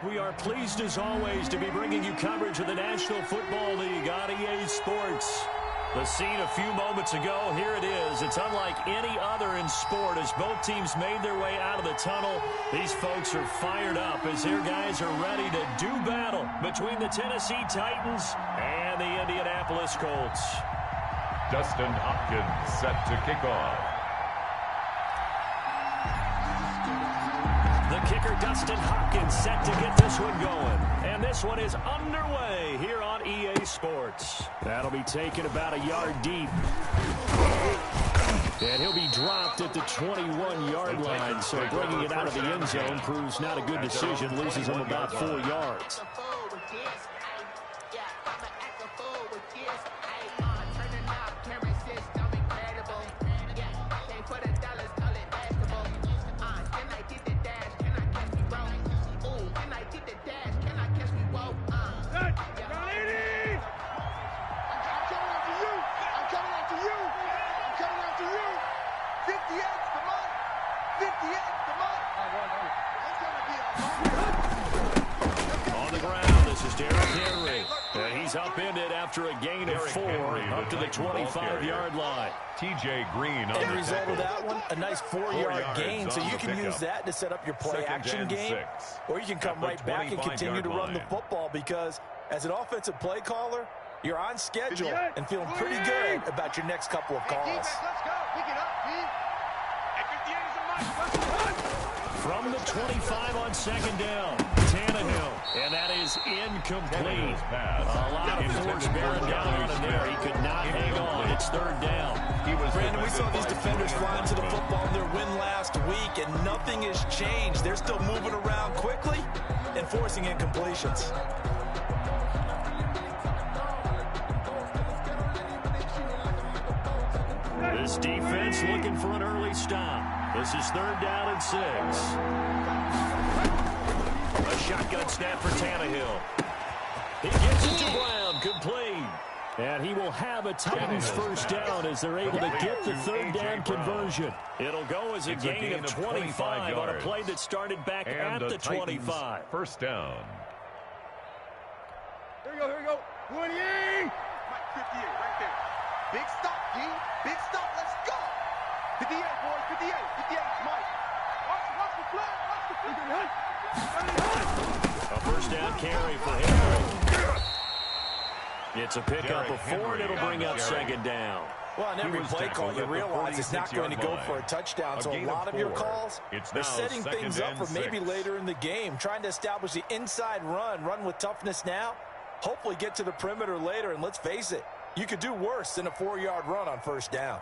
We are pleased as always to be bringing you coverage of the National Football League on EA Sports. The scene a few moments ago, here it is. It's unlike any other in sport as both teams made their way out of the tunnel. These folks are fired up as their guys are ready to do battle between the Tennessee Titans and the Indianapolis Colts. Dustin Hopkins set to kick off. The kicker, Dustin Hopkins, set to get this one going. And this one is underway here on EA Sports. That'll be taken about a yard deep. And he'll be dropped at the 21-yard line. So bringing it out of the end zone proves not a good decision. Loses him about 4 yards. Upended after a gain of 4 up to the 25-yard line. TJ Green on the result of that one, a nice 4-yard gain, so you can use that to set up your play action game, or you can come right back and continue to run the football because as an offensive play caller, you're on schedule and feeling pretty good about your next couple of calls. Let's go. Pick it up, From the 25 on second down, Tannehill, and that is incomplete. A lot of force bearing down on him there. He could not hang on. It's third down. Brandon, we saw these defenders flying to the football in their win last week, and nothing has changed. They're still moving around quickly and forcing incompletions. This defense looking for an early stop. This is third down and 6. A shotgun snap for Tannehill. He gets it to Brown, complete. And he will have a Titans first down as they're able to get the third down conversion. It'll go as a gain of 25 on a play that started back at the 25. First down. Here we go. 28. 58 right there. Big stop, D. Big stop. Let's go. 58, boys. 58. 58, Mike. Watch the flag. Watch the flag. A first down carry for Henry. It's a pickup of 4, and it'll bring up second down. Well, on every play call, you realize it's not going to go for a touchdown. So a lot of your calls are setting things up for maybe later in the game, trying to establish the inside run with toughness now, hopefully get to the perimeter later, and let's face it, you could do worse than a 4-yard run on first down.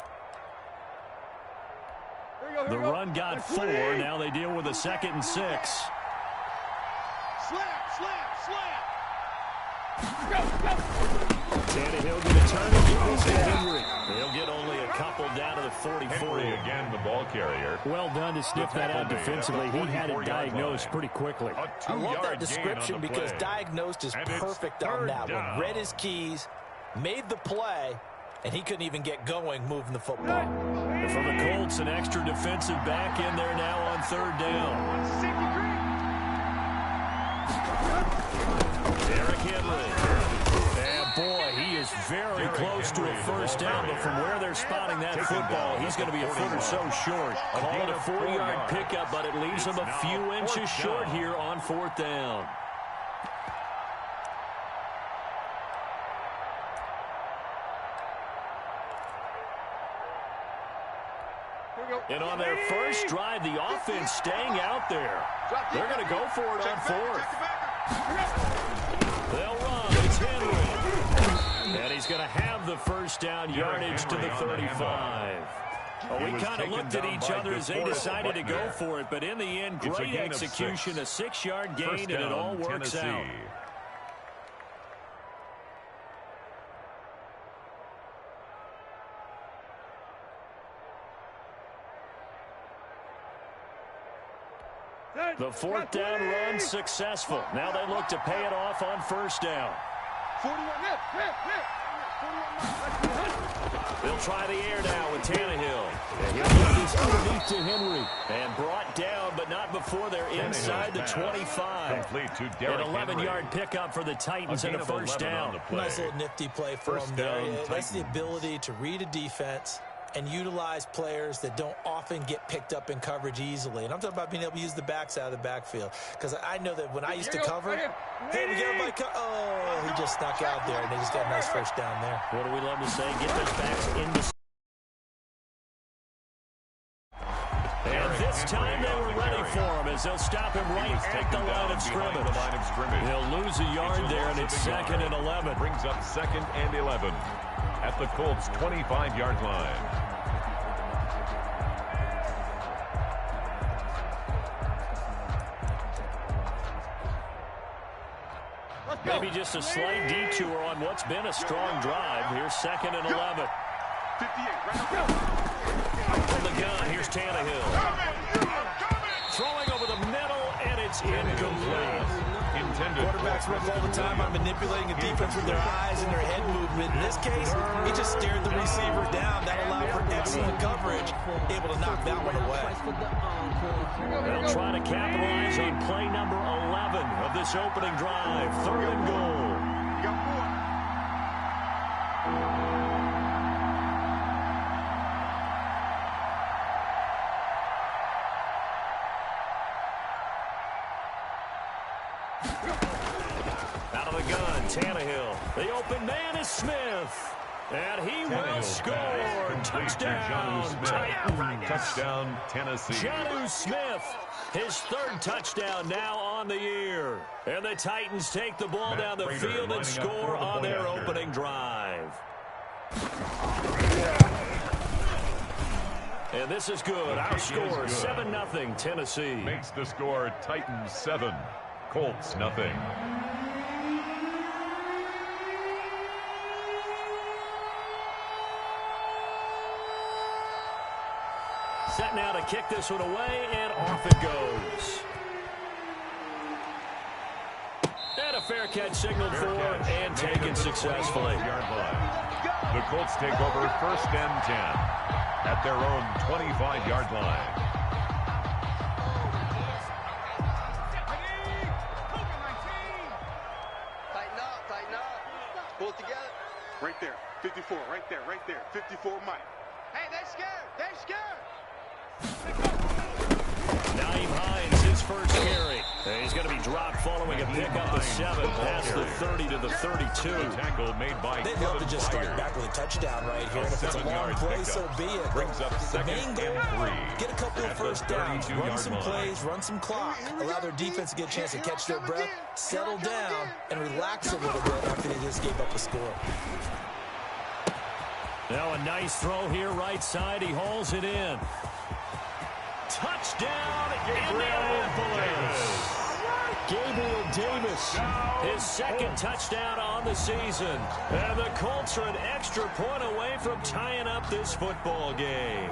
The run got 4. Now they deal with a 2nd and 6. Slam. Tannehill going to turn and give this to Henry. He'll get only a couple down to the 44. Again, the ball carrier. Well done to sniff that out defensively. He had it diagnosed pretty quickly. I love that description because diagnosed is perfect on that one. Read his keys, made the play, and he couldn't even get going moving the football. And from the Colts, an extra defensive back in there now on third down. Derrick Henry. And boy, he is very close to a first down, but from where they're spotting that football, he's going to be a foot or so short. Call it a 4-yard pickup, but it leaves him a few inches short here on fourth down. And on their first drive, the offense staying out there. They're going to go for it on fourth. They'll run. It's Henry. And he's going to have the first down yardage to the 35. Well, we kind of looked at each other as they decided to go for it, but in the end, great execution, a 6-yard gain, and it all works out. The fourth down run successful. Now they look to pay it off on first down. 41 They'll try the air now with Tannehill. And he'll get this underneath to Henry. And brought down, but but not before they're inside the 25. An 11-yard pickup for the Titans and a first down. Nice little nifty play for them there. That's the ability to read a defense and utilize players that don't often get picked up in coverage easily. And I'm talking about being able to use the backs out of the backfield. Because I know that when I used to cover, hey, we get everybody oh, he just snuck out there, and they just got a nice first down there. What do we love to say? Get those backs in the... And this time they were ready for him as they'll stop him right at the line of scrimmage. He'll lose a yard there, and it's 2nd and 11. Brings up 2nd and 11 at the Colts' 25-yard line. Maybe just a slight detour on what's been a strong drive. Here's 2nd and 11. 58, right. From the gun, here's Tannehill. Throwing over the middle, and it's incomplete. Quarterbacks work all the time on manipulating a defense with their eyes and their head movement. In this case, he just stared the receiver down. That allowed for excellent coverage, able to knock that one away. They'll try to capitalize on play number 11 of this opening drive. 3rd and goal. You got 4. Out of the gun, Tannehill. The open man is Smith. And he will score. Touchdown, Titans. Touchdown, Tennessee. Jonnu Smith, his 3rd touchdown now on the year. And the Titans take the ball down the field and score on their opening drive. And this is good. Our score, 7-0, Tennessee. Makes the score Titans 7, Colts 0. Set now to kick this one away, and off it goes. And a fair catch signaled for and taken successfully. The Colts take over 1st and 10 at their own 25-yard line. Tighten up. Pull it together. Right there. 54, right there, 54, Mike. Hey, they're scared. Naeem Hines, his first carry. And he's going to be dropped following a pickup of 7 past the 30 to the 32. Tackle made by They'd love to just start back with a touchdown right here. And if it's a long play, so be it. Brings up 2nd and 3. Get a couple of first downs, run some plays, run some clock, allow their defense to get a chance to catch their breath, settle down, and relax a little bit after they just gave up a score. Now a nice throw here right side. He hauls it in. Touchdown, Indianapolis. Gabriel Davis, his 2nd touchdown on the season. And the Colts are an extra point away from tying up this football game.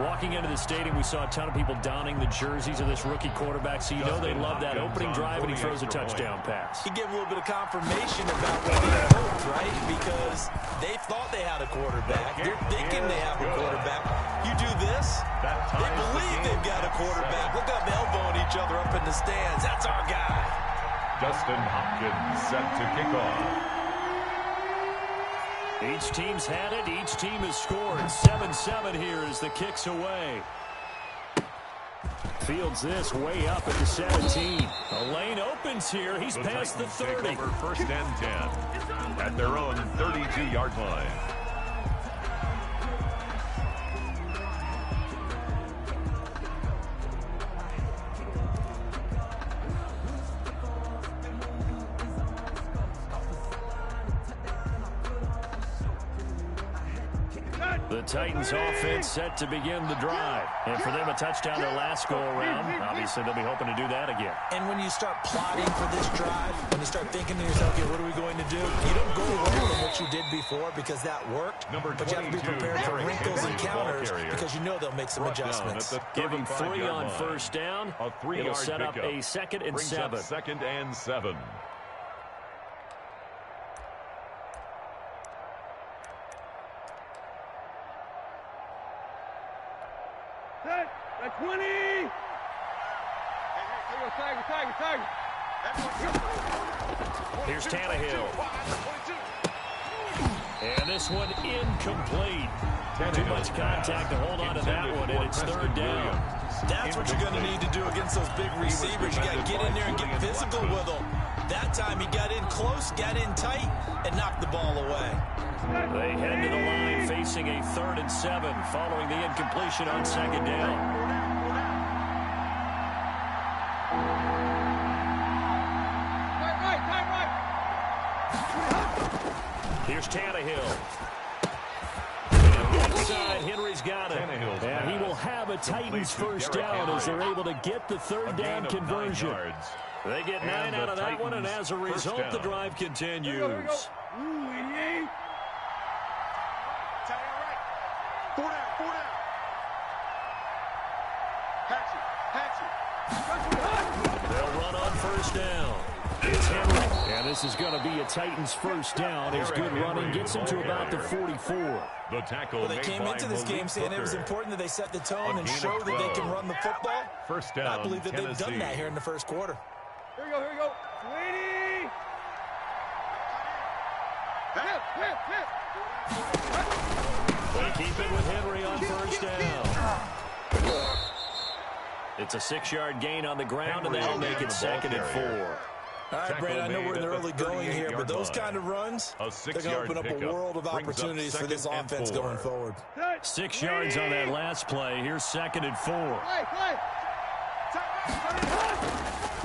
Walking into the stadium, we saw a ton of people donning the jerseys of this rookie quarterback, so you know they love that opening drive, and he throws a touchdown pass. He gave a little bit of confirmation about what they hoped, right? Because they thought they had a quarterback. They're thinking they have a quarterback. You do this, they believe they've got a quarterback. Look up, elbowing each other up in the stands. That's our guy. Dustin Hopkins set to kick off. Each team's had it. Each team has scored. 7-7 here as the kick's away. Fields this way up at the 17. A lane opens here. He's past the 30. Take over 1st and 10 at their own 32-yard line. The Titans offense set to begin the drive. And for them, a touchdown their last go-around. Obviously, they'll be hoping to do that again. And when you start plotting for this drive, when you start thinking to yourself, okay, what are we going to do? You don't go away from what you did before because that worked. But you have to be prepared for wrinkles and counters because you know they'll make some adjustments. Give them 3 on first down. It'll set up a 2nd and 7. 2nd and 7. That's 20. Tiger. Here's Tannehill. And this one incomplete. Too much contact to hold on to that one, and it's third down. That's what you're going to need to do against those big receivers. You got to get in there and get physical with them. That time he got in close, got in tight, and knocked the ball away. They head to the line facing a 3rd and 7 following the incompletion on 2nd down. Here's Tannehill. And inside, Henry's got it. And he will have a Titans first down as they're able to get the 3rd down conversion. They get 9 out of that one, and as a result, the drive continues. 4 down. They'll run on first down. It's Henry. And this is going to be a Titans first down. His good running gets him to about the 44. The tackle. Well, they came into this game saying it was important that they set the tone and show that they can run the football. First down, I believe that they've done that here in the first quarter. Here we go. 20. They keep it with Henry on first down. It's a 6-yard gain on the ground, and that'll make it 2nd and 4. All right, Brandon, I know we're in the early going here, but those kind of runs, they're going to open up a world of opportunities for this offense going forward. 6 yards on that last play. Here's 2nd and 4.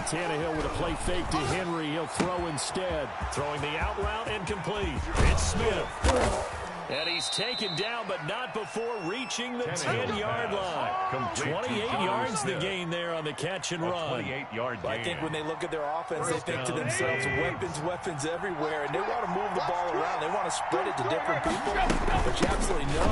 Tannehill with a play fake to Henry. He'll throw instead. Throwing the out route incomplete. It's Smith. And he's taken down, but not before reaching the 10-yard line. 28 yards the gain there on the catch and run. 28-yard gain. I think when they look at their offense, they think to themselves, weapons everywhere, and they want to move the ball around. They want to spread it to different people, but you absolutely know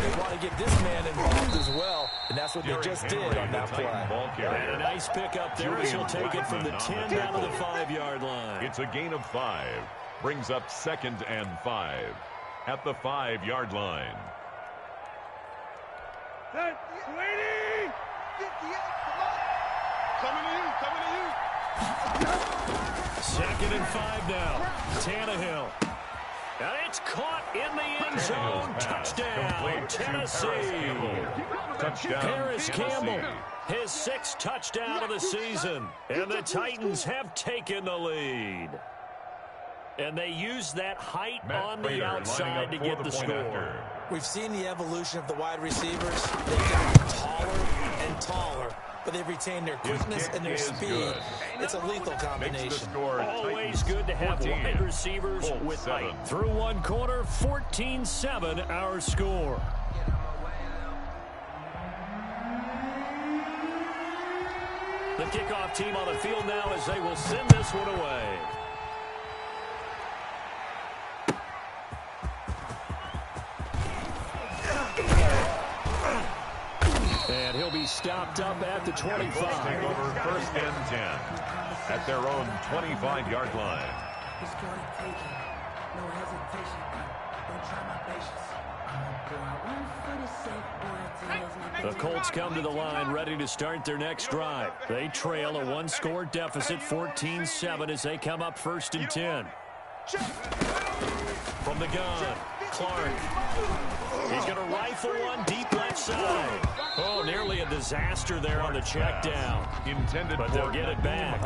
they want to get this man involved as well, and that's what they just did on that play. And a nice pickup there as he'll take it from the 10 down to the 5-yard line. It's a gain of 5. Brings up 2nd and 5. At the 5-yard line. 20. 58. Coming to you. 2nd and 5 now. Tannehill. And it's caught in the end zone. Touchdown, Tennessee. Touchdown, Paris Campbell, his 6th touchdown of the season. And the Titans have taken the lead. And they use that height on the outside to get the score. We've seen the evolution of the wide receivers. They've gotten taller and taller, but they've retained their quickness and their speed. It's a lethal combination. Always good to have wide receivers with height. Through one quarter, 14-7 our score. The kickoff team on the field now as they will send this one away. And he'll be stopped up at the 25. Take over 1st and 10 at their own 25-yard line. The Colts come to the line ready to start their next drive. They trail a 1-score deficit, 14-7 as they come up 1st and 10. From the gun, Clark. He's going to rifle one deep left side. Oh, nearly a disaster there on the check down. Intended, but they'll get it back.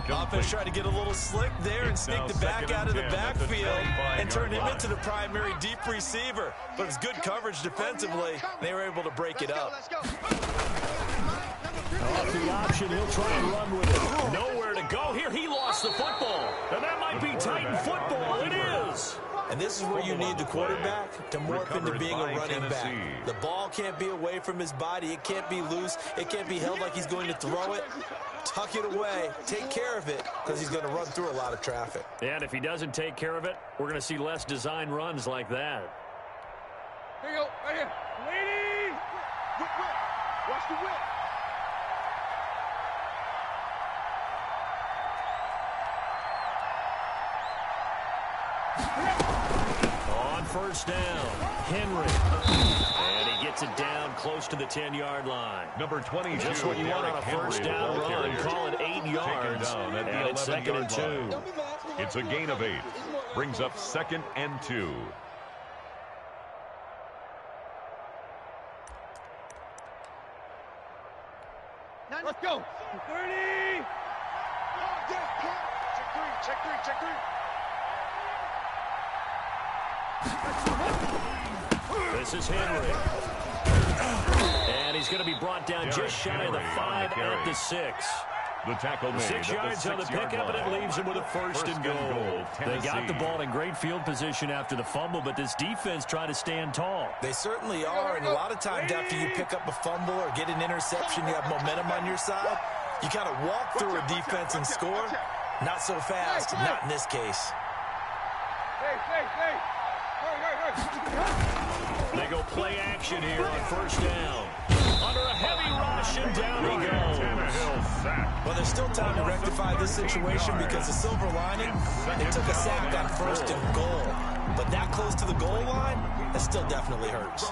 Offense tried to get a little slick there and sneak the back out of the backfield and turn him into the primary deep receiver. But it was good coverage defensively. They were able to break it up. Off the option, he'll try and run with it. Nowhere to go here. He lost the football. And that might be Titan football. It is. And this is where you need the quarterback to morph into being a running back. The ball can't be away from his body. It can't be loose. It can't be held like he's going to throw it. Tuck it away. Take care of it because he's going to run through a lot of traffic. And if he doesn't take care of it, we're going to see less design runs like that. Here you go. Right here. Lady! Whip. Watch the whip. On first down, Henry. And he gets it down close to the 10-yard line. Number 22. Just what you want on a first down run. Call it 8 yards. Down at And it's 2nd and 2. It's a gain of 8. Brings up 2nd and 2. Let's go. 30. Check three. This is Henry. And he's going to be brought down just shy of the 5 at the 6. The tackle made 6 yards on the pickup, and it leaves him with a first and goal. They got the ball in great field position after the fumble, but this defense tried to stand tall. They certainly are, and a lot of times after you pick up a fumble or get an interception, you have momentum on your side. You kind of walk through a defense and score. Not so fast, not in this case. They go play action here on first down. Under a heavy rush, and down he goes. Well, there's still time to rectify this situation because the silver lining, they took a sack on first and goal. But that close to the goal line, that still definitely hurts.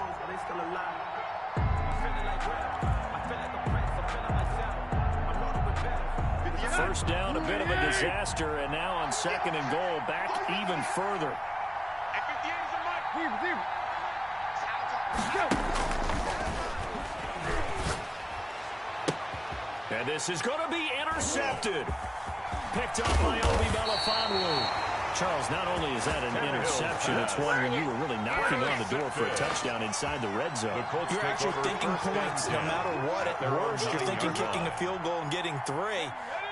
First down, a bit of a disaster, and now on 2nd and goal, back even further. And this is going to be intercepted. Picked up by Obi Melifonwu. Charles, not only is that an interception, it's one when you were really knocking on the door for a touchdown inside the red zone. You're actually thinking points no matter what. At worst, you're thinking kicking a field goal and getting 3.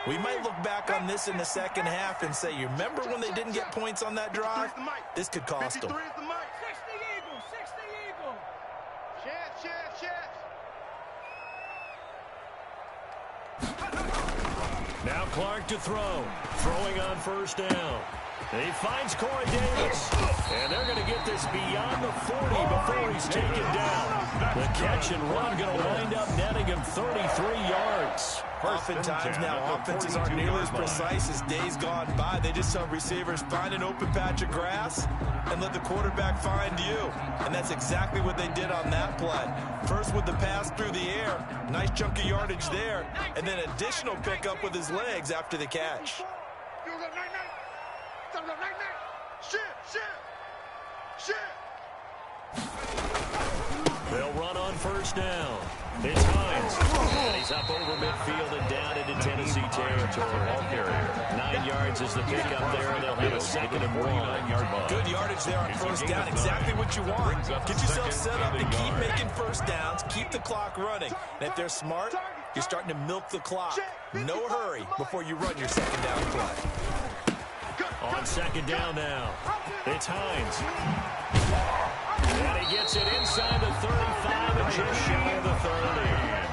We might look back on this in the second half and say, you remember when they didn't get points on that drive? This could cost them. 60 Eagle. Chance. Now Clark to throw. Throwing on first down. He finds Corey Davis. And they're going to get this beyond the 40 before he's taken down. The catch and run going to wind up netting him 33 yards. Oftentimes now, offenses aren't nearly as precise as days gone by. They just have receivers find an open patch of grass and let the quarterback find you. And that's exactly what they did on that play. First with the pass through the air, nice chunk of yardage there, and then additional pickup with his legs after the catch. They'll run on first down. It's Hines. And he's up over midfield and down into Tennessee territory. 9 yards is the pickup there, and they'll have a 2nd and 1. Good yardage there on first down. Exactly what you want. Get yourself set up to keep making first downs, keep the clock running. And if they're smart, you're starting to milk the clock. No hurry before you run your 2nd down play. On 2nd down now, it's Hines. And he gets it inside the 35 and just shy of the 30.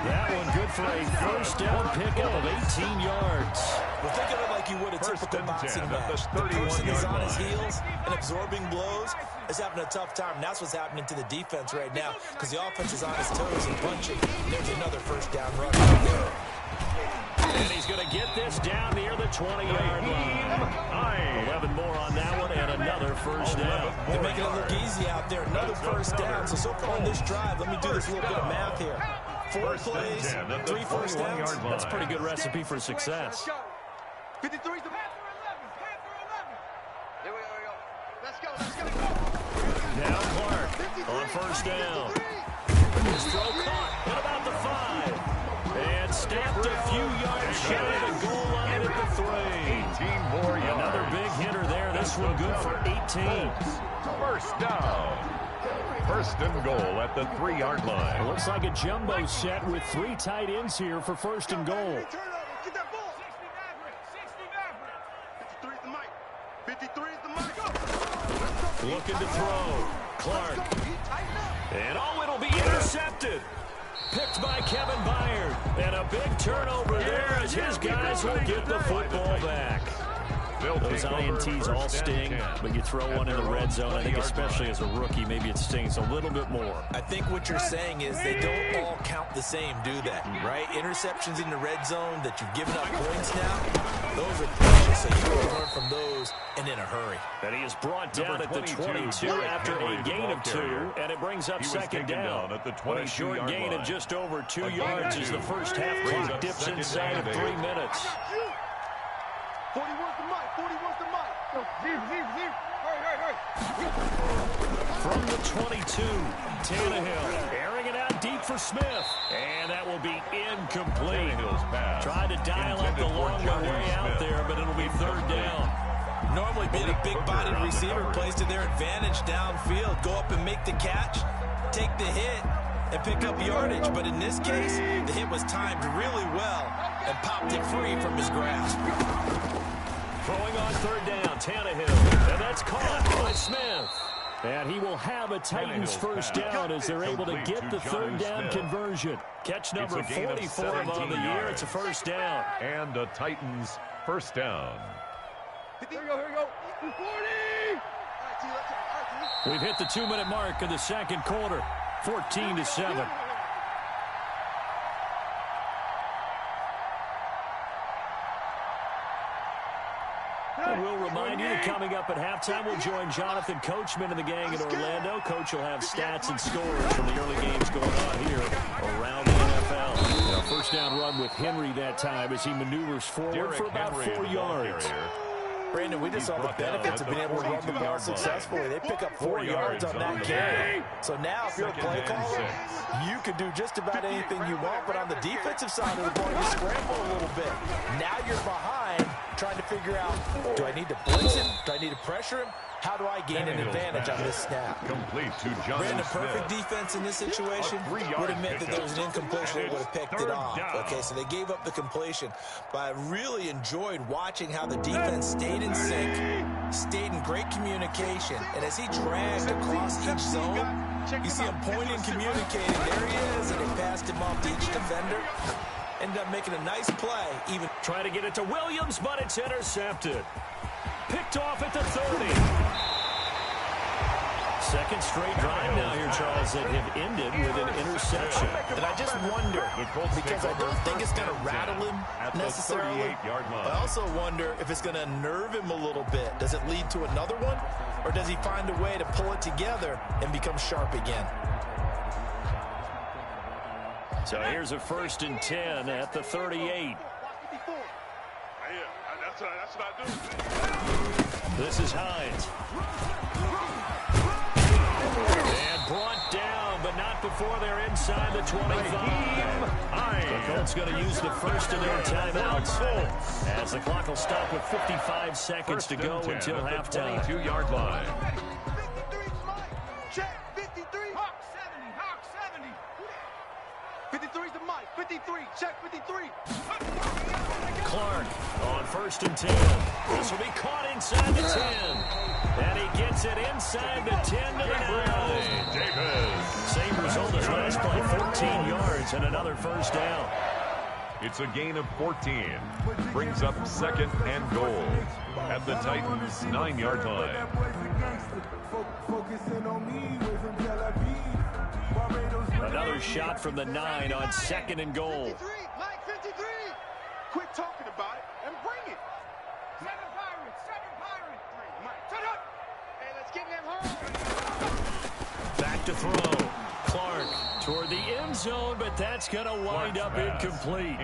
That one good for a first down pickup of 18 yards. Well, think of it like you would a typical boxing match. The person is on his heels and absorbing blows is having a tough time. And that's what's happening to the defense right now because the offense is on his toes and punching. And there's another first down run right there. And he's going to get this down near the 20-yard line. 11 more on that one and another first down. They're making it look easy out there. Another first down. So far on this drive, let me do this little bit of math here. 4 plays, 3 first downs. That's a pretty good recipe for success. 53's the Panther 11. Here we go. Let's go. Now Clark on first down. His throw caught at about the 5. And stamped a few yards shy of the goal line at the 3. 18 more yards. Another big hitter there. This one good for 18. First down. First and goal at the 3-yard line. It looks like a jumbo set with 3 tight ends here for first and goal. Get that ball. 53's the mic. Looking to throw. Clark. And it'll be intercepted. Picked by Kevin Byard. And a big turnover there as his guys will get the football back. Those INTs all sting, but you throw one in the red zone, I think especially as a rookie, maybe it stings a little bit more. I think what you're saying is they don't all count the same, do they? Right? Interceptions in the red zone that you've given up points now, those are precious, so you can learn from those and in a hurry. And he is brought down at the 22 after a gain of 2, and it brings up second down. At the a short gain of just over 2 yards as the first half clock dips inside of 3 minutes. 41's the mic. 41's the mic. Hurry. From the 22, Tannehill airing it out deep for Smith. And that will be incomplete. Tried to dial up the long way out there, but it'll be third down. Normally being a big-bodied receiver plays to their advantage downfield. Go up and make the catch, take the hit, and pick up yardage. But in this case, the hit was timed really well and popped it free from his grasp. Throwing on third down, Tannehill. And that's caught by Smith. And he will have a Titans first down as they're able to get the third down conversion. Catch number 44 on the year. It's a first down. And a Titans first down. Here we go. 40! We've hit the 2-minute mark of the second quarter. 14-7. And we'll remind you that coming up at halftime, we'll join Jonathan Coachman and the gang in Orlando. Coach will have stats and scores from the early games going on here around the NFL. First down run with Henry that time as he maneuvers forward for about 4 yards. Brandon, we just saw the benefits of being able to run the ball successfully. They pick up 4 yards on that carry. So now if you're a play caller, you can do just about anything you want. But on the defensive side of the ball, you scramble a little bit. Now you're behind trying to figure out, do I need to blitz him? Do I need to pressure him? How do I gain an advantage on this snap? Complete to John Brandon, Smith. perfect defense in this situation would have meant that there was an incompletion. They would have picked it off. Okay, so they gave up the completion. But I really enjoyed watching how the defense stayed in sync, stayed in great communication. And as he dragged across each zone, you see him pointing, communicating. There he is, and he passed him off to each defender. Ended up making a nice play. Even trying to get it to Williams, but it's intercepted. Picked off at the 30. Second straight drive now here, Charles, that have ended with an interception. And I just wonder, because I don't think it's going to rattle him necessarily, but I also wonder if it's going to nerve him a little bit. Does it lead to another one, or does he find a way to pull it together and become sharp again? So here's a 1st and 10 at the 38. That's what I do. This is Hines. And brought down, but not before they're inside the 25. The Colts going to use the first of their timeouts as the clock will stop with 55 seconds to go until halftime. 22-yard line. 53's Mike. Check. 53. Hawk 70. Hawk 70. 53's the Mike. 53. Check 53. Clark on 1st and 10. This will be caught inside the 10. And he gets it inside the 10 to the 9. Davis. Same result as last play, 14 yards and another first down. It's a gain of 14. Brings up 2nd and goal at the Titans' 9-yard line. Another shot from the 9 on 2nd and goal. 53. Mike 53. Quit talking about it and bring it. 7 Pirates. 7 Pirates. Mike, shut up. Hey, let's get them home. Back to throw. Clark toward the end zone, but that's going to wind up incomplete.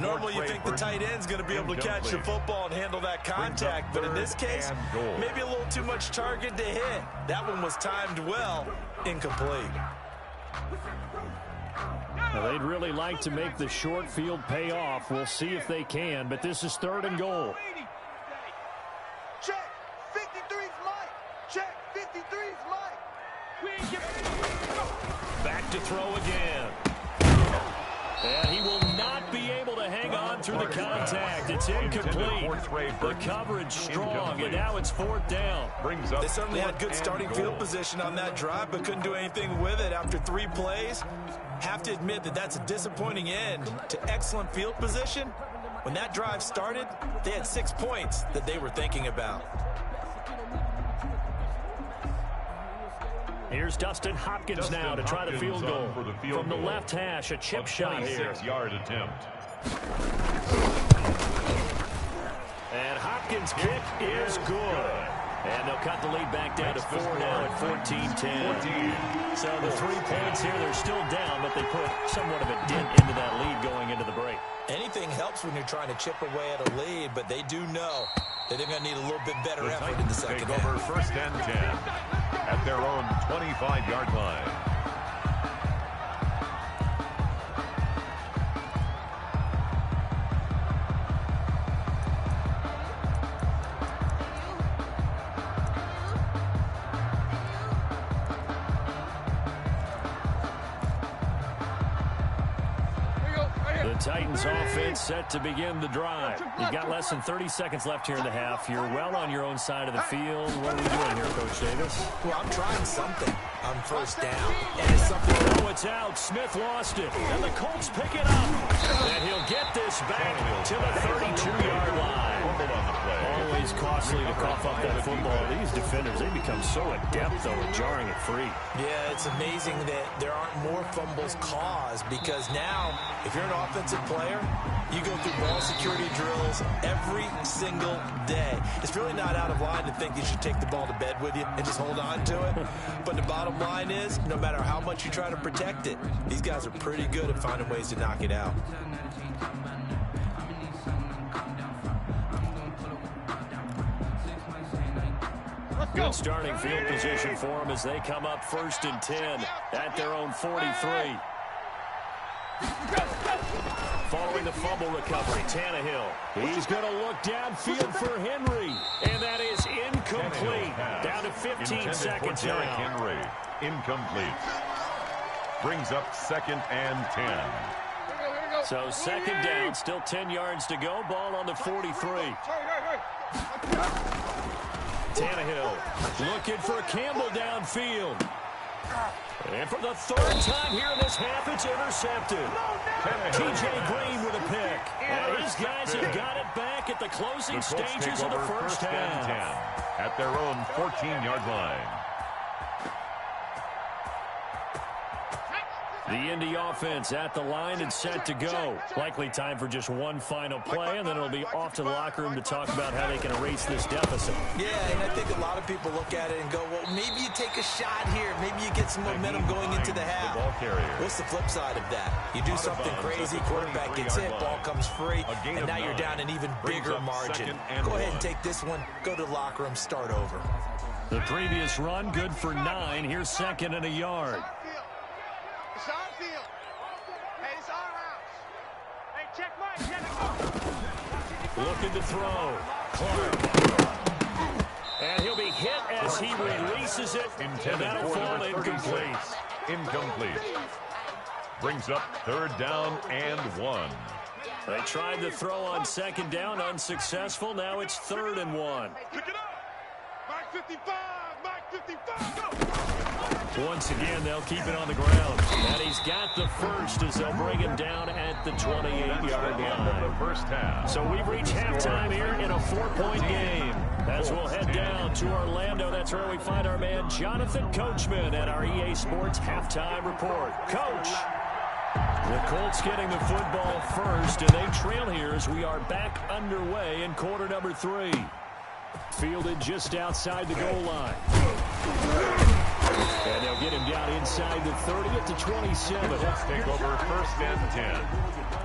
Normally you think the tight end's going to be able to catch the football and handle that contact, but in this case, maybe a little too much target to hit. That one was timed well, incomplete. Now, they'd really like to make the short field pay off. We'll see if they can, but this is 3rd and goal. Check. 53's Mike. Check. 53's Mike. Back to throw again. And he will not be able to hang on through the contact. It's incomplete. The coverage strong, and now it's 4th down. They certainly had good starting field position on that drive, but couldn't do anything with it after 3 plays. Have to admit that that's a disappointing end to excellent field position When that drive started, they had 6 points that they were thinking about. Here's Dustin Hopkins now to try the field goal. From the left hash, a chip shot here. 26-yard attempt. And Hopkins' kick is good. And they'll cut the lead back down to 4 now at 14-10. So the 3 points here, they're still down, but they put somewhat of a dent into that lead going into the break. Anything helps when you're trying to chip away at a lead, but they do know that they're going to need a little bit better effort in the second half. Take over first and 10 at their own 25-yard line. Titans offense set to begin the drive. You've got less than 30 seconds left here in the half. You're well on your own side of the field. What are we doing here, Coach Davis? Well, I'm trying something on first down. And it's something. Oh, it's out. Smith lost it. And the Colts pick it up. And he'll get this back to the 32-yard line. Always costly to cough up that football. These defenders, they become so adept, though, at jarring it free. Yeah, it's amazing that there aren't more fumbles caused because now, if you're an offensive player, you go through ball security drills every single day. It's really not out of line to think you should take the ball to bed with you and just hold on to it. But the bottom line is, no matter how much you try to protect it, these guys are pretty good at finding ways to knock it out. Good starting field position for them as they come up first and 10 at their own 43. Following the fumble recovery, Tannehill. He's going to look downfield for Henry, and that is incomplete. Down to 15 seconds now. Henry, incomplete. Brings up second and 10. So second down, still 10 yards to go. Ball on the 43. Tannehill looking for Campbell downfield. And for the third time here in this half, it's intercepted. T.J. Green with a pick. And his guys have got it back at the closing stages of the first half. At their own 14-yard line. The Indy offense at the line and set to go. Likely time for just one final play, and then it'll be off to the locker room to talk about how they can erase this deficit. Yeah, and I think a lot of people look at it and go, well, maybe you take a shot here. Maybe you get some momentum going into the half. What's the flip side of that? You do something crazy, quarterback gets hit, ball comes free, and now you're down an even bigger margin. Go ahead and take this one, go to the locker room, start over. The previous run, good for 9. Here's second and a yard. It's our field. Hey, it's our house. Hey, check Mike. Looking to throw. Clark. And he'll be hit as he releases it. And that'll fall incomplete. Incomplete. Brings up third down and 1. They tried to throw on second down, unsuccessful. Now it's 3rd and 1. Pick it up. Mike 55. Mike 55. Go. Once again, they'll keep it on the ground. And he's got the first as they'll bring him down at the 28-yard line. So we've reached halftime here in a 4-point game. As we'll head down to Orlando, that's where we find our man Jonathan Coachman at our EA Sports Halftime Report. Coach! The Colts getting the football first, and they trail here as we are back underway in quarter number 3. Fielded just outside the goal line. And they'll get him down inside the 30 at the 27. Let's take over first and 10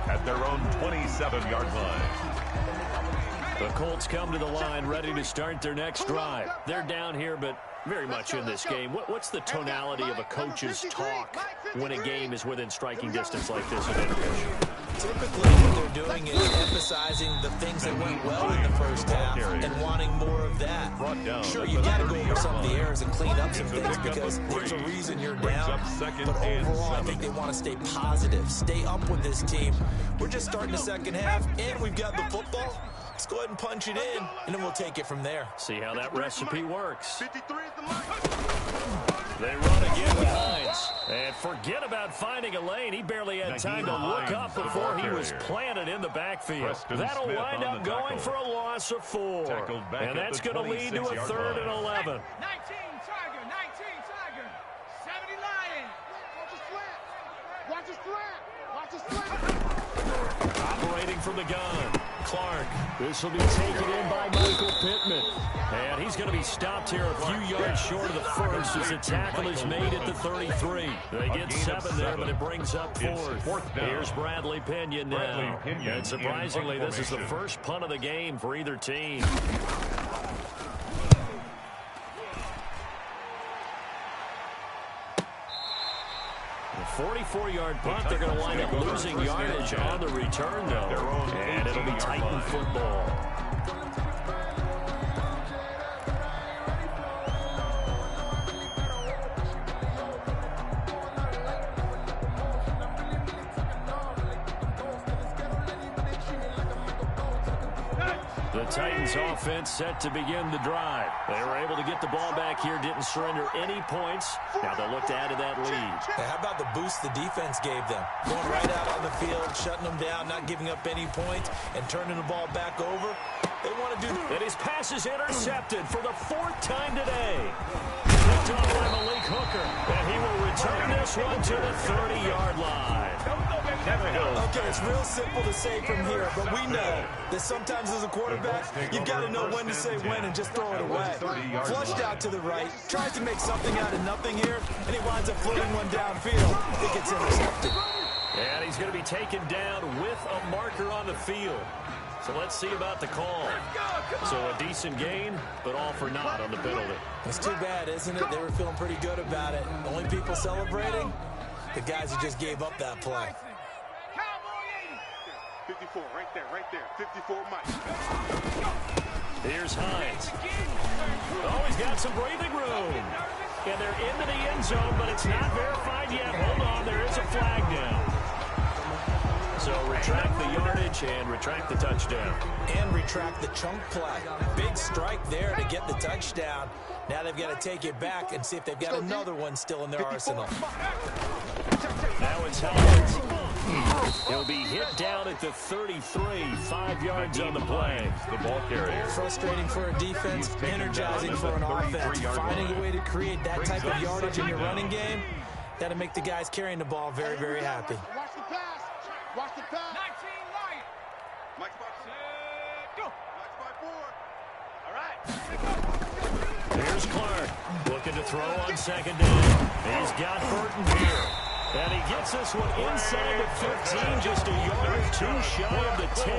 at their own 27-yard line. The Colts come to the line ready to start their next drive. They're down here, but very much in this game. What's the tonality of a coach's talk when a game is within striking distance like this in intermission? Typically, what they're doing is emphasizing the things that went well in the first half and wanting more of that. Sure, you got to go over some of the errors and clean up some things because there's a reason you're down. But overall, I think they want to stay positive, stay up with this team. We're just starting the second half, and we've got the football. Let's go ahead and punch it in, and then we'll take it from there. See how that recipe works. 53 is the mark. They run again with Hines. And forget about finding a lane. He barely had time to look up before he was planted in the backfield. That'll wind up going for a loss of 4. And that's going to lead to a 3rd and 11. 19 Tiger, 19 Tiger, 70 Lion. Watch his slant. Watch his slant. Watch his slant. Operating from the gun. Clark. This will be taken in by Michael Pittman. And he's going to be stopped here a few yards short of the first as the tackle is made at the 33. They get 7 there, but it brings up 4th. Here's Bradley Pinion now. And surprisingly, this is the first punt of the game for either team. 44-yard punt. They're going to wind up losing yardage on the return, though. And it'll be Titan football. The Titans offense set to begin the drive. They were able to get the ball back here, didn't surrender any points. Now they'll look to add to that lead. How about the boost the defense gave them? Going right out on the field, shutting them down, not giving up any points, and turning the ball back over. They want to do... And his pass is intercepted for the 4th time today. Picked off by Malik Hooker. And he will return this one to the 30-yard line. Okay, it's real simple to say from here, but we know that sometimes as a quarterback, you've got to know when to say when and just throw it away. Flushed out to the right, tries to make something out of nothing here, and he winds up floating one downfield. It gets intercepted. And he's going to be taken down with a marker on the field. So let's see about the call. So a decent gain, but all for naught on the penalty. It's too bad, isn't it? They were feeling pretty good about it. The only people celebrating, the guys who just gave up that play. 54, right there, 54 Mike. Here's Hines. Oh, he's got some breathing room. And they're into the end zone, but it's not verified yet. Hold on, there is a flag down. So retract the yardage and retract the touchdown. And retract the chunk play. Big strike there to get the touchdown. Now they've got to take it back and see if they've got another one still in their arsenal. Now it's Hines. He'll be hit down at the 33, 5 yards on the play. The ball carrier. Frustrating for a defense, energizing for an offense. Finding a way to create that type of yardage in your running game, that'll make the guys carrying the ball very, very happy. Watch the pass. Watch the pass. 19 Lion. Mike's by 4. Go. Mike's by 4. All right. Here's Clark. Looking to throw on second down. He's got Burton here. And he gets this one inside the 15, just a yard or 2 shy of the 10.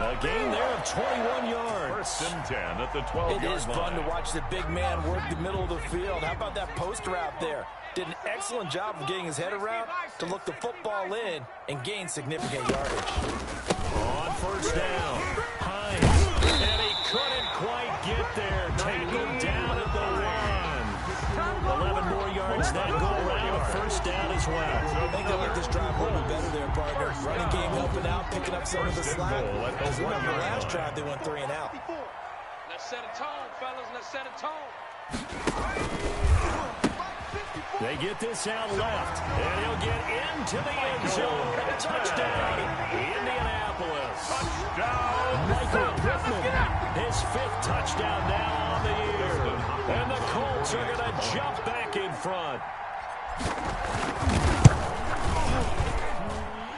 A gain there of 21 yards. 1st and 10 at the 12-yard line. It is fun to watch the big man work the middle of the field. How about that post route there? Did an excellent job of getting his head around to look the football in and gain significant yardage. On 1st down, Hines. And he couldn't quite get there. Tangled down at the 1. 11 more yards that go around. A 1st down as well. I think they'll make this drive a little bit better there, partner. Running game helping out, picking up some of the slack. Because remember, last drive they went 3 and out. Let's set a tone, fellas. Let's set a tone. They get this out left, and he'll get into the end zone. Touchdown, Indianapolis. Touchdown, Michael Pittman. His 5th touchdown now on the year. And the Colts are going to jump back in front.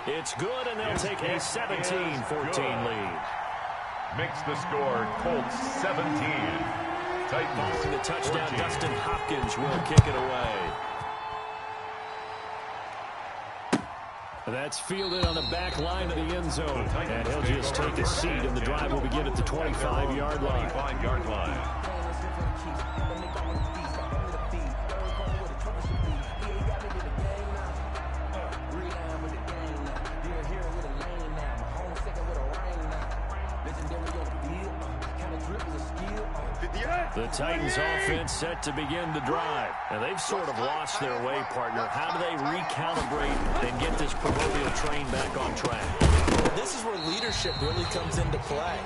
It's good, and they'll take a 17-14 lead. Makes the score Colts 17. Titans. Following the touchdown, 14. Dustin Hopkins will kick it away. That's fielded on the back line of the end zone. And he'll just take a seat, and the drive will begin at the 25-yard line. 25-yard line. The Titans offense set to begin the drive. And they've sort of lost their way, partner. How do they recalibrate and get this proverbial train back on track? This is where leadership really comes into play.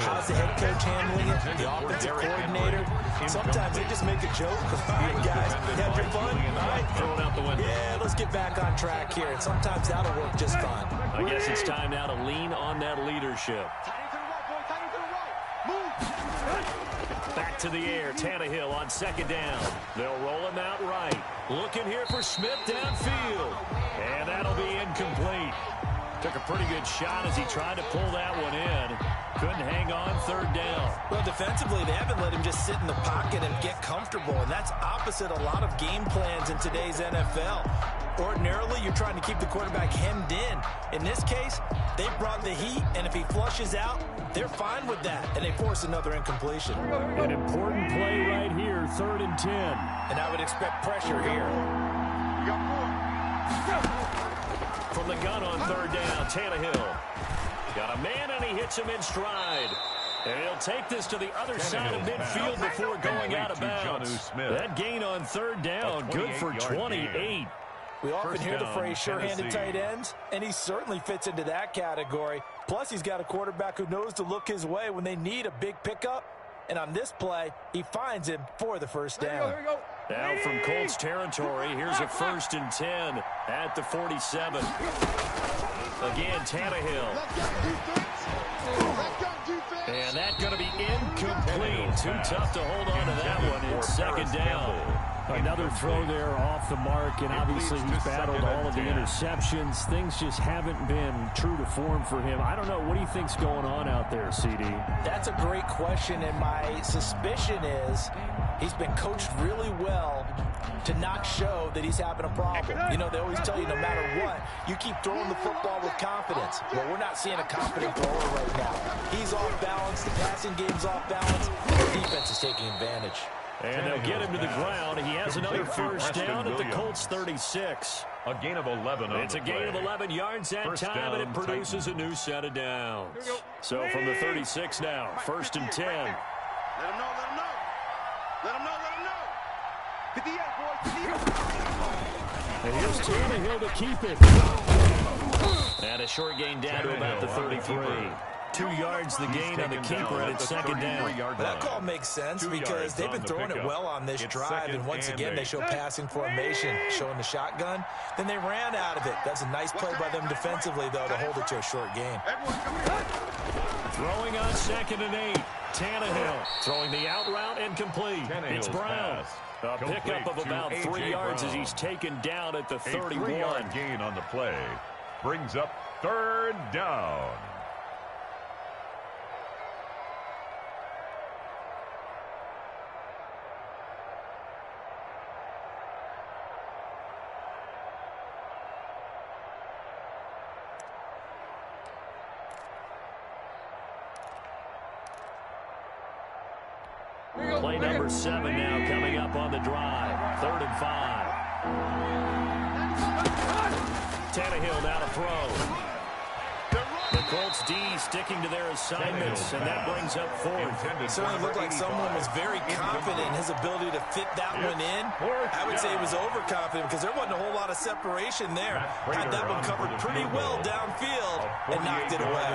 How's the head coach handling it? The offensive coordinator? Sometimes they just make a joke. All right, guys, you have your fun? All right. Throw it out the window. Yeah. get back on track here, and sometimes that'll work just fine. I guess it's time now to lean on that leadership. Back to the air, Tannehill on second down. They'll roll him out right. Looking here for Smith downfield. And that'll be incomplete. Took a pretty good shot as he tried to pull that one in. Couldn't hang on third down. Well, defensively, they haven't let him just sit in the pocket and get comfortable, and that's opposite a lot of game plans in today's NFL. Ordinarily, you're trying to keep the quarterback hemmed in. In this case, they brought the heat, and if he flushes out, they're fine with that, and they force another incompletion. An important play right here, 3rd and 10. And I would expect pressure here. From the gun on 3rd down, Tannehill. Got a man, and he hits him in stride. And he'll take this to the other side of midfield before going out of bounds. That gain on 3rd down, good for 28. We often hear the phrase sure-handed tight ends, and he certainly fits into that category. Plus, he's got a quarterback who knows to look his way when they need a big pickup. And on this play, he finds him for the first down. Now from Colts territory, here's a 1st and 10 at the 47. Again, Tannehill. And that's going to be incomplete. Too tough to hold on to that one. It's 2nd down. Another throw there off the mark, and obviously he's battled all of the interceptions. Things just haven't been true to form for him. I don't know. What do you think's going on out there, CD? That's a great question, and my suspicion is he's been coached really well to not show that he's having a problem. You know, they always tell you no matter what, you keep throwing the football with confidence. Well, we're not seeing a confident thrower right now. He's off balance. The passing game's off balance. The defense is taking advantage. And they'll get him to the ground. He has another 1st down at the Colts 36. A gain of 11. It's a gain of 11 yards that time, and it produces a new set of downs. So from the 36 now, 1st and 10. Let him know, let him know. Let him know, let him know. 58, boys, 58. And here's Tannehill to keep it. And a short gain down to about the 33. 2 yards the gain on the keeper, and it's 2nd down. That call makes sense because they've been throwing it well on this drive, and once again they show passing formation, showing the shotgun. Then they ran out of it. That's a nice play by them defensively, though, to hold it to a short gain. Throwing on 2nd and 8. Tannehill throwing the out route incomplete. It's Brown. A pickup of about 3 yards as he's taken down at the 31. A 3-yard gain on the play brings up 3rd down. Play number 7 now coming up on the drive. 3rd and 5. Tannehill now to throw. The Colts D sticking to their assignments, and that brings up 4th. It certainly looked like someone was very confident in his ability to fit that one in. I would say he was overconfident because there wasn't a whole lot of separation there. Had that one covered pretty well downfield and knocked it away.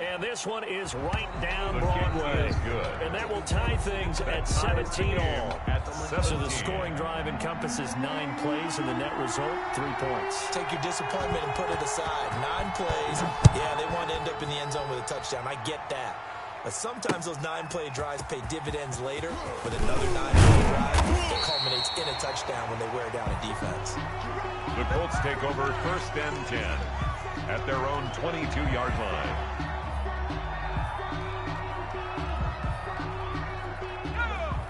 And this one is right down Broadway. And that will tie things at 17 all. So the scoring drive encompasses 9 plays, and the net result, 3 points. Take your disappointment and put it aside. 9 plays. Yeah, they want to end up in the end zone with a touchdown. I get that. But sometimes those 9-play drives pay dividends later. With another 9-play drive, it culminates in a touchdown when they wear down a defense. The Colts take over 1st and 10 at their own 22-yard line.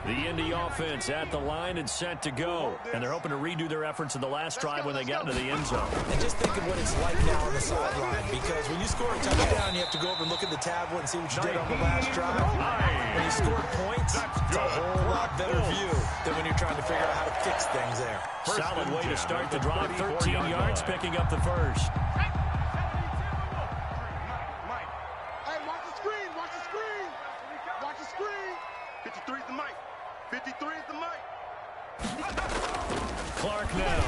The Indy offense at the line and set to go. And they're hoping to redo their efforts in the last drive when they got into the end zone. And just think of what it's like now on the sideline, because when you score a touchdown, you have to go over and look at the tablet and see what you did on the last drive. When you score points, it's a whole lot better view than when you're trying to figure out how to fix things there. Solid way to start the drive. 13 yards, picking up the first. Hey, watch the screen, watch the screen. Watch the screen. 53 is the mic. 53 is the mic. Clark now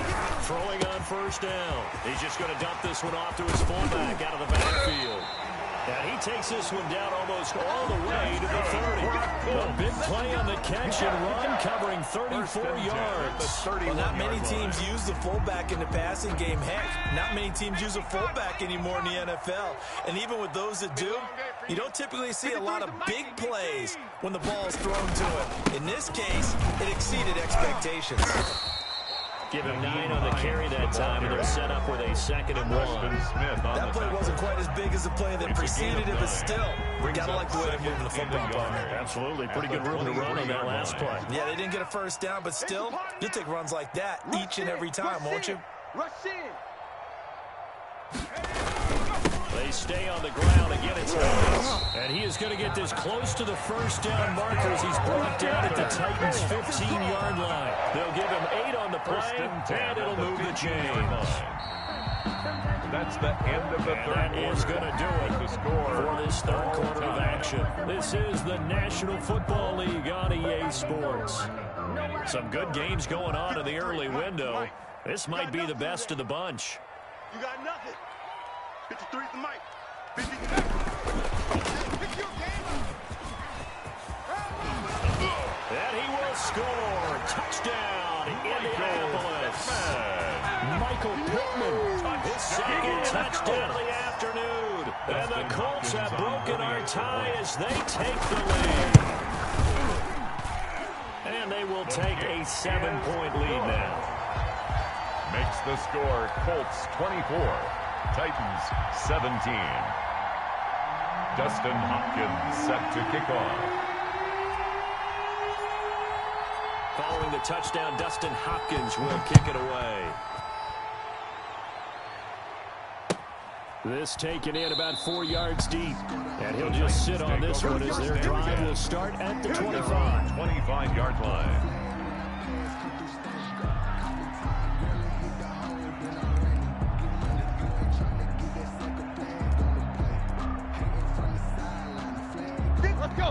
throwing on 1st down. He's just going to dump this one off to his fullback out of the backfield. And he takes this one down almost all the way to the 30. A big play on the catch and run, covering 34 yards. Well, not many teams use the fullback in the passing game. Heck, not many teams use a fullback anymore in the NFL. And even with those that do, you don't typically see a lot of big plays when the ball is thrown to him. In this case, it exceeded expectations. Give him 9 on the carry that time, and they're set up with a 2nd and 1. That play wasn't quite as big as the play that preceded it, but still, we gotta like the way they're moving the football. Absolutely. Pretty good room to run on that last play. Yeah, they didn't get a first down, but still, you'll take runs like that each and every time, won't you? Rush in. They stay on the ground. Again, it's Evans. And he is going to get this close to the first down marker as he's brought down at the Titans' 15-yard line. They'll give him 8 on the play, and it'll move the chains. That's the end of the third quarter. That is going to do it for this third quarter of action. This is the National Football League on EA Sports. Some good games going on in the early window. This might be the best of the bunch. You got nothing. 53 the mic. 53. And he will score. Touchdown, Indianapolis. Michael Pittman, his second touchdown of the afternoon. And the Colts have broken our tie as they take the lead. And they will take a 7-point lead now. Makes the score Colts 24, Titans 17. Dustin Hopkins set to kick off. Following the touchdown, Dustin Hopkins will kick it away. This taken in about 4 yards deep. And he'll just sit on this one as their drive will start at the 25. 25-yard line.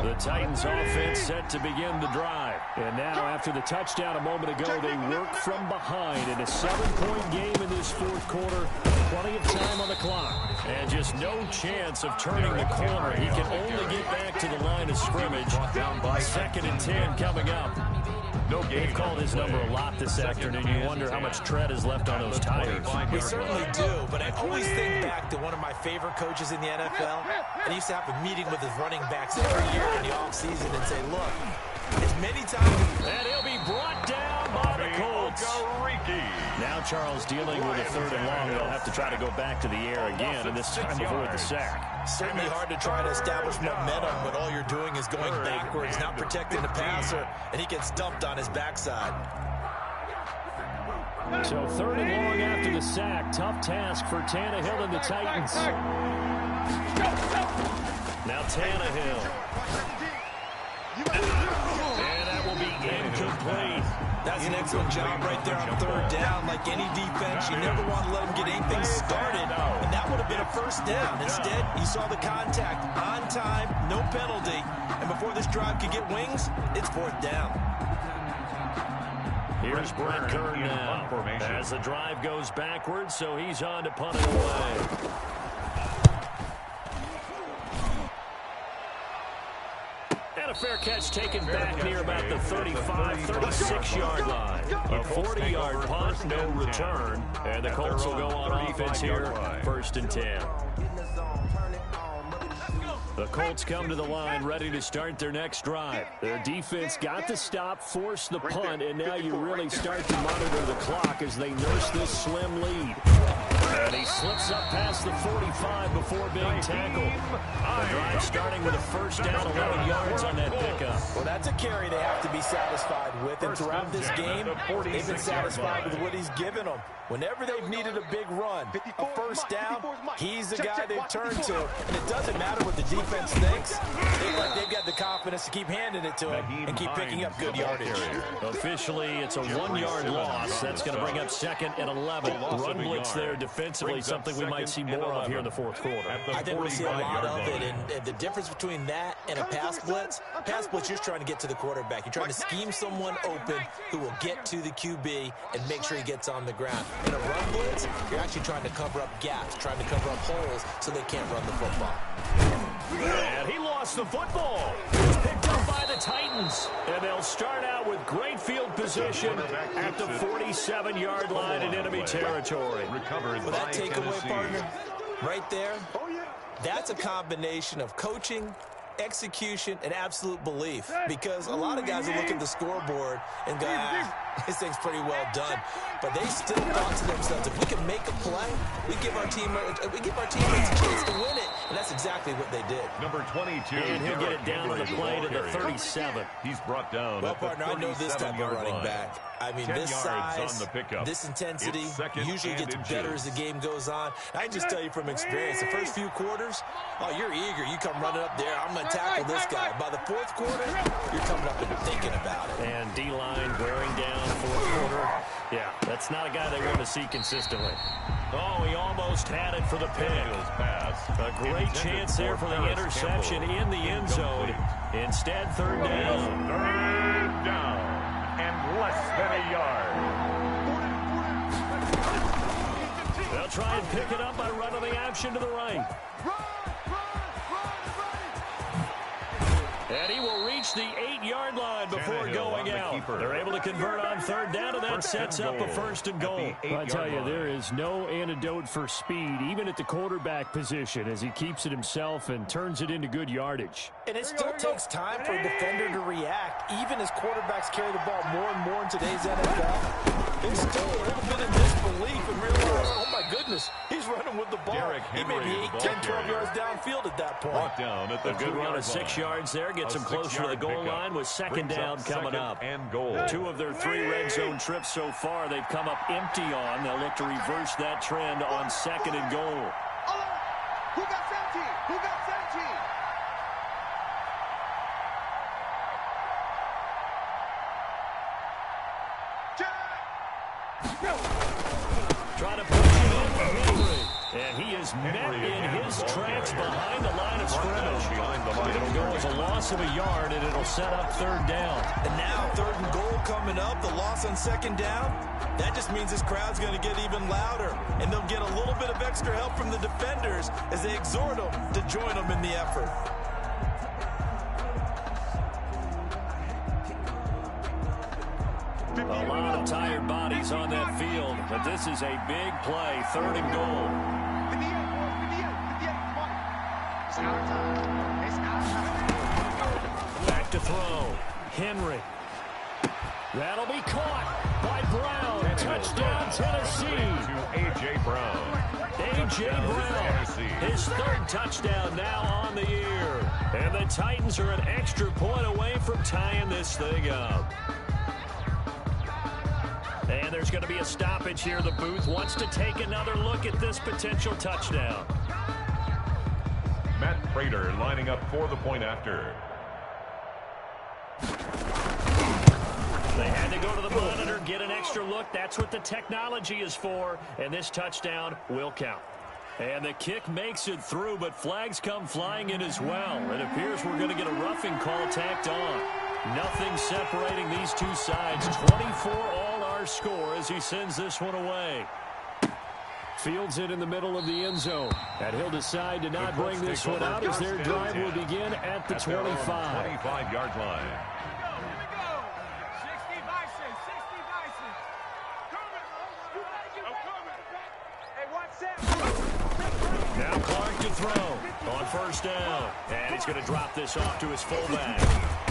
The Titans offense set to begin the drive. And now after the touchdown a moment ago, they work from behind in a 7-point game in this fourth quarter. Plenty of time on the clock. And just no chance of turning the corner. He can only get back to the line of scrimmage. 2nd and 10 coming up. They've called his number a lot this afternoon. You wonder how much tread is left on those tires. We certainly do, but I always think back to one of my favorite coaches in the NFL. And he used to have a meeting with his running backs every year in the offseason and say, look, as many times... And he'll be brought down by the Colts. Now Charles dealing with a 3rd and long. They'll have to try to go back to the air again, and this time avoid the sack. Certainly hard to try to establish momentum when all you're doing is going backwards, not protecting the passer, and he gets dumped on his backside. So 3rd and long after the sack. Tough task for Tannehill and the Titans. Now Tannehill. And that will be incomplete. That's an excellent job right there on 3rd down. Like any defense, you never want to let them get anything started. And that would have been a first down. Instead, you saw the contact on time, no penalty. And before this drive could get wings, it's 4th down. Here's Brett Kern now as the drive goes backwards, so he's on to punt it away. And a fair catch taken back near about the 35, 36-yard line. A 40-yard punt, no return. And the Colts will go on offense here, 1st and 10. The Colts come to the line ready to start their next drive. Their defense got the stop, forced the punt, and now you really start to monitor the clock as they nurse this slim lead. And he slips up past the 45 before being tackled. The drive starting with a first down, 11 yards on that pickup. Well, that's a carry they have to be satisfied with. And throughout this game, they've been satisfied with what he's given them. Whenever they've needed a big run, a first down, he's the guy they've turned to. And it doesn't matter what the defense thinks. They've got the confidence to keep handing it to him and keep picking up good yardage. Officially, it's a 1-yard loss. That's going to bring up 2nd and 11. Run blitz there defensively. defensively, something we might see more of here in the fourth quarter. I think we'll see a lot of it, and the difference between that and a pass blitz, you're trying to get to the quarterback. You're trying to scheme someone open who will get to the QB and make sure he gets on the ground. In a run blitz, you're actually trying to cover up gaps, trying to cover up holes so they can't run the football. And he lost the football. It's picked up by the Titans. And they'll start out with great field position at the 47-yard line in enemy territory. Recovered With that by takeaway, Tennessee. partner, right there, that's a combination of coaching, execution, and absolute belief. Because a lot of guys will look at the scoreboard and go, this thing's pretty well done. But they still thought to themselves, if we can make a play, we give our teammates a chance to win it. And that's exactly what they did. Number 22. And he'll get it down on the play to the 37. He's brought down. Well, partner, I know this type of running back. I mean, this size, this intensity usually gets better as the game goes on. I can just tell you from experience, the first few quarters, you're eager. You come running up there, I'm going to tackle this guy. By the fourth quarter, you're coming up and thinking about it. And D-line wearing down fourth quarter. Yeah, that's not a guy they want to see consistently. Oh, he almost had it for the pick. A great chance there for the interception in the end zone. Instead, third down. Third down. And less than a yard. They'll try and pick it up by running the option to the right. And he will reach the 8-yard line before going out. They're able to convert on third down, and that sets up a first and goal. I tell you, there is no antidote for speed, even at the quarterback position, as he keeps it himself and turns it into good yardage. And it still takes time for a defender to react, even as quarterbacks carry the ball more and more in today's NFL. It's still a little bit in disbelief and realize, oh my goodness, he's running with the ball. He may be 8, 10, 12 yards downfield at that point. Brought down at the a good run of 6 yards there. Gets them closer to the goal line with second down coming up. And goal. 2 of their 3 red zone trips so far they've come up empty on. They'll look to reverse that trend on second and goal. Who got 17? Who got 17? Trying to push it in for Henry. And he is met in his tracks behind the line of scrimmage. It'll go as a loss of a yard, and it'll set up third down. And now third and goal coming up, the loss on second down. That just means this crowd's going to get even louder. And they'll get a little bit of extra help from the defenders as they exhort them to join them in the effort. A lot of tired bodies on that field, but this is a big play, third and goal. 58, 58, come on. It's our time. It's our time. Back to throw. Henry. That'll be caught by Brown. Touchdown, Tennessee. To A.J. Brown. A.J. Brown, his third touchdown now on the year. And the Titans are an extra point away from tying this thing up. And there's going to be a stoppage here. The booth wants to take another look at this potential touchdown. Matt Prater lining up for the point after. They had to go to the monitor, get an extra look. That's what the technology is for. And this touchdown will count. And the kick makes it through, but flags come flying in as well. It appears we're going to get a roughing call tacked on. Nothing separating these two sides. 24 all our score as he sends this one away. Fields it in the middle of the end zone. And he'll decide to not bring this one out as their drive will begin at the 25. 25-yard line. Now Clark to throw on first down. And he's going to drop this off to his fullback.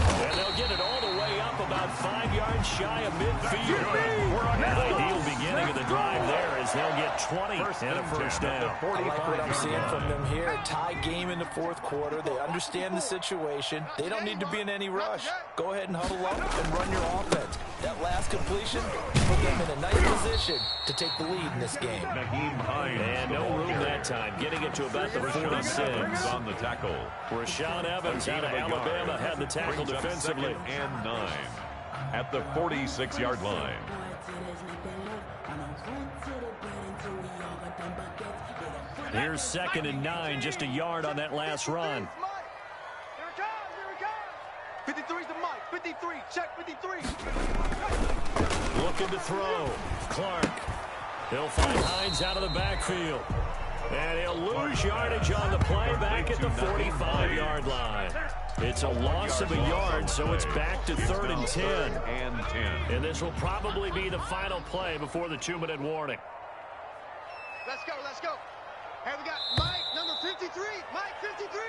And they'll get it all the way up about 5 yards shy of midfield. An ideal beginning of the drive there as they'll get 20 and a first down. I like what I'm seeing from them here. A tie game in the fourth quarter. They understand the situation. They don't need to be in any rush. Go ahead and huddle up and run your offense. That last completion put them in a nice position to take the lead in this game. And no room that time, getting it to about the 46. On the tackle. Rashaan Evans out of Alabama had the tackle defensively. And 9 at the 46-yard line. Here's 2nd and 9, just a yard on that last run. Here it comes. 53's the Mike. 53. Check 53. Looking to throw. Clark. He'll find Hines out of the backfield. And he'll lose yardage on the play back at the 45-yard line. It's a loss of a yard, so it's back to 3rd and 10. And this will probably be the final play before the 2-minute warning. Let's go, let's go. Hey, we got Mike, number 53. Mike, 53.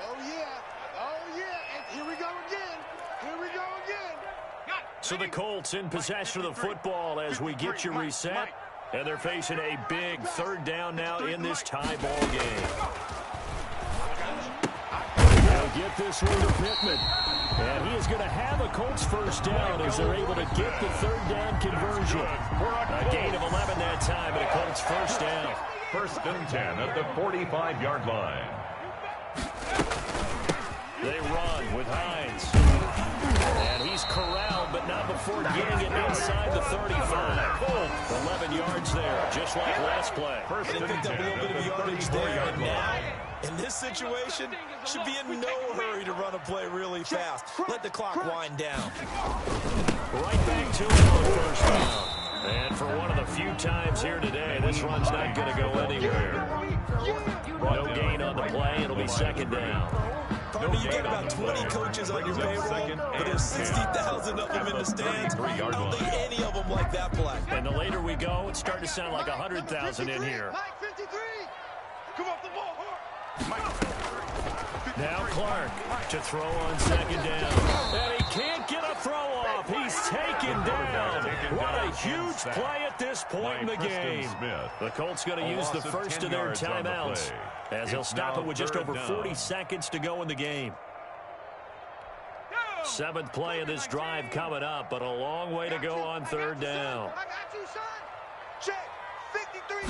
Oh, yeah. Oh, yeah. And here we go again. Here we go again. So the Colts in possession of the football as we get you reset. And they're facing a big 3rd down now in this tie ball game. They'll get this one to Pittman. And he is going to have a Colts 1st down as they're able to get the 3rd down conversion. A gain of 11 that time, and a Colts 1st down. 1st and 10 at the 45-yard line. They run with Hines. And he's corralled, but not before getting it inside the 35. 11 yards there, just like last play. They picked up a little bit of yardage there, and now, in this situation, should be in no hurry to run a play really fast. Let the clock wind down. Right back to it on 1st down. And for one of the few times here today, this run's not going to go anywhere. No gain on the play. It'll be 2nd down. Probably you got about 20 coaches on your payroll, but there's 60,000 of them in the stands. I don't think any of them like that play. And the later we go, it's starting to sound like 100,000 in here. Mike, 53. Come off the ball. Now Clark to throw on 2nd down. And he can't get a throw off. He's taken down. What a huge play at this point in the game. The Colts going to use the first of their timeouts as they'll stop it with just over 40 seconds to go in the game. 7th play of this drive coming up, but a long way to go on 3rd down. I got you, son. Check. 53.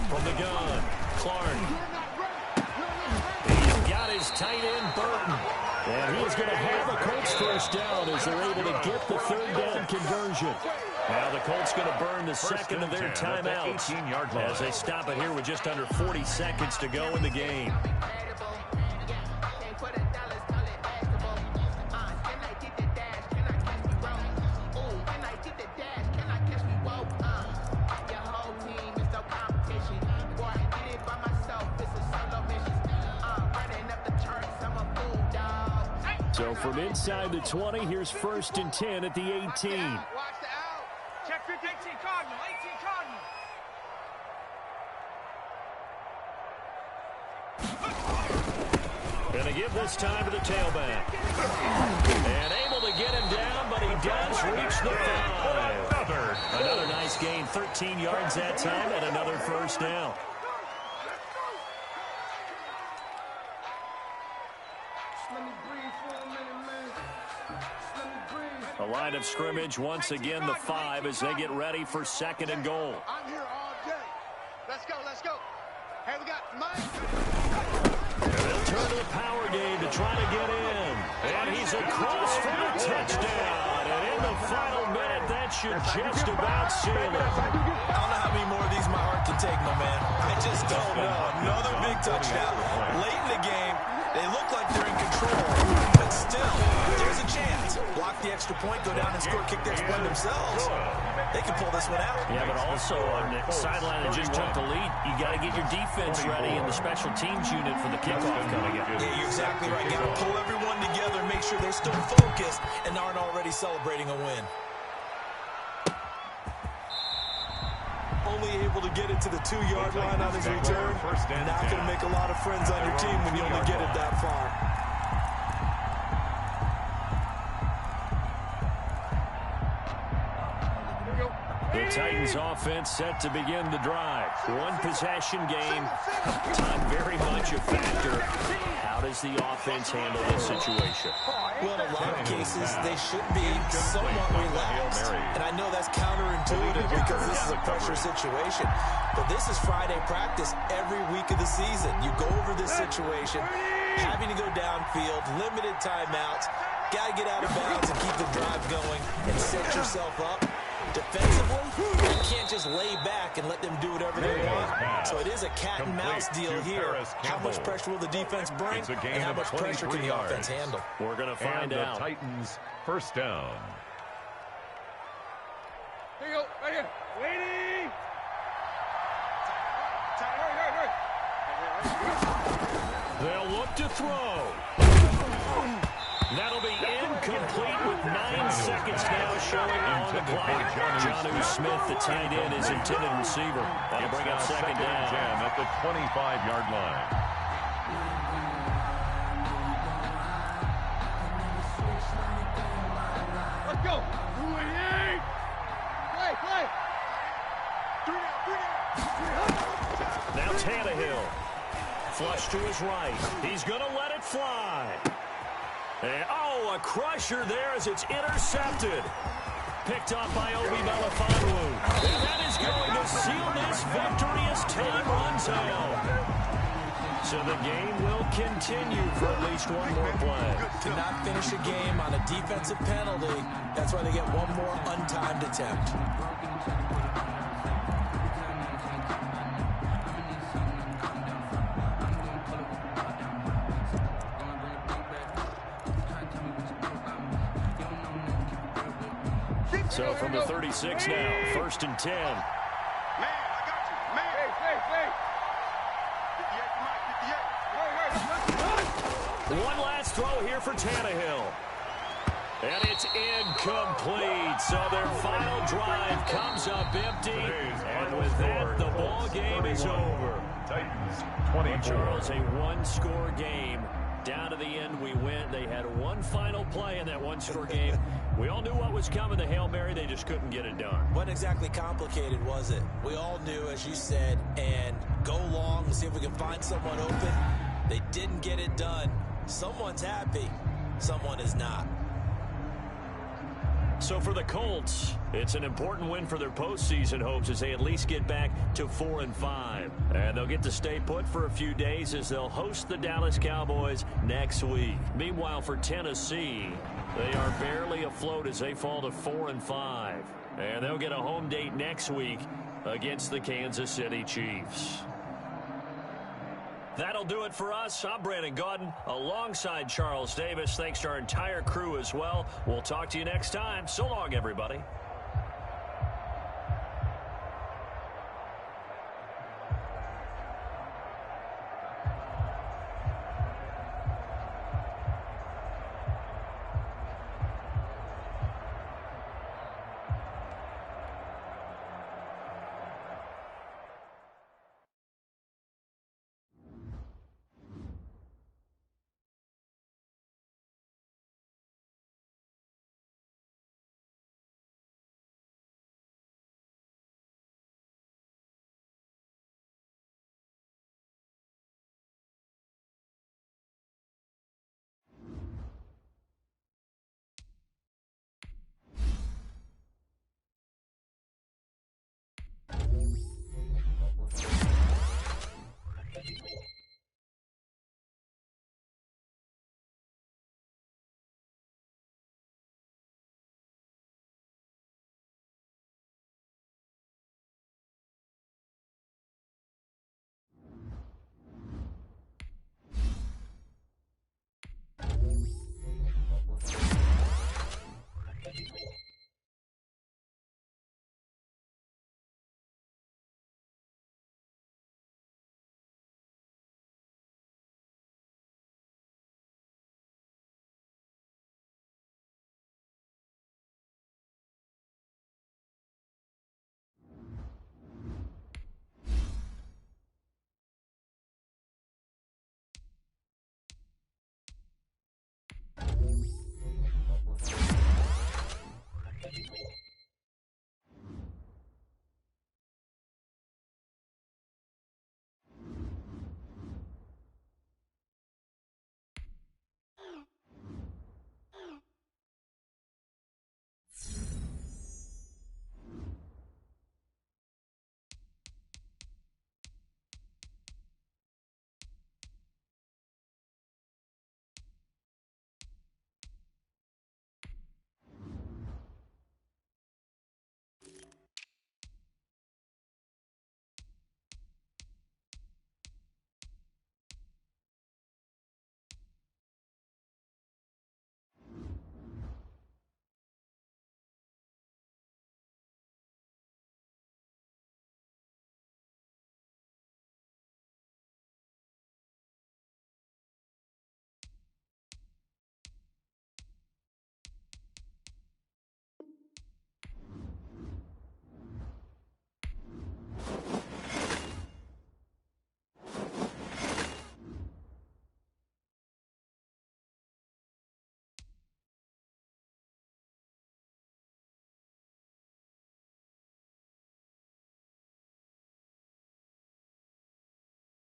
From the gun, Clark. He's got his tight end, Burton. And he's going to have a Colts 1st down as they're able to get the 3rd down conversion. Now the Colts going to burn the 2nd of their timeouts as they stop it here with just under 40 seconds to go in the game. So from inside the 20, here's 1st and 10 at the 18. Watch the out. Check 50. 18 Cardinal. 18 Cardinal. Going to give this time to the tailback. And able to get him down, but he does reach the 5. Another nice gain, 13 yards that time, and another 1st down. The line of scrimmage once again the 5 as they get ready for 2nd and goal. I'm here all day. Let's go, let's go. Hey, we got Mike. And they'll turn to the power game to try to get in. And he's across for a touchdown. And in the final minute, that should just about seal it. I don't know how many more of these my heart can take, my man. I just don't know. Another big touchdown. Late in the game, they look like they're in control. But still, there's a chance. Block the extra point, go down and score, kick the extra point themselves. They can pull this one out. Yeah, but also on the sideline that just took the lead, you got to get your defense ready and the special teams unit for the kickoff coming up. Yeah, you're exactly right. Got to pull everyone together, make sure they're still focused and aren't already celebrating a win. Only able to get it to the 2-yard line on his return. Not going to make a lot of friends on your team when you only get it that far. The Titans offense set to begin the drive. One possession game. Time very much a factor. How does the offense handle this situation? Well, in a lot of cases, they should be somewhat relaxed. And I know that's counterintuitive because this is a pressure situation. But this is Friday practice every week of the season. You go over this situation, having to go downfield, limited timeouts, got to get out of bounds and keep the drive going and set yourself up defensively, you can't just lay back and let them do whatever they want. So it is a cat-and-mouse deal here. How much pressure will the defense bring, and how much pressure can the offense handle? We're going to find out. The Titans first down. Here you go, right here. Waiting. They'll look to throw. That'll be incomplete with 9 seconds now showing on the clock. Jonnu Smith, the tight end, is intended receiver. That'll bring up second down. 10 at the 25-yard line. Let's go. Play. 3 down. Now Tannehill. Flush to his right. He's going to let it fly. And, a crusher there as it's intercepted. Picked up by Obi Melifonwu. And that is going to seal this victory as time runs out. So the game will continue for at least one more play. Could not finish a game on a defensive penalty. That's why they get one more untimed attempt. So from the 36 now, 1st and 10. Man, I got you. Man. Hey. 58. One last throw here for Tannehill. And it's incomplete. So their final drive comes up empty. And with that, the ball game is over. Titans 24. Charles, a one-score game. Down to the end, we went. They had one final play in that one-score game. We all knew what was coming, the Hail Mary. They just couldn't get it done. Wasn't exactly complicated, was it? We all knew, as you said, and go long and see if we can find someone open. They didn't get it done. Someone's happy. Someone is not. So for the Colts, it's an important win for their postseason hopes as they at least get back to 4-5. And they'll get to stay put for a few days as they'll host the Dallas Cowboys next week. Meanwhile, for Tennessee, they are barely afloat as they fall to 4-5. And they'll get a home date next week against the Kansas City Chiefs. That'll do it for us. I'm Brandon Gaudin alongside Charles Davis. Thanks to our entire crew as well. We'll talk to you next time. So long, everybody.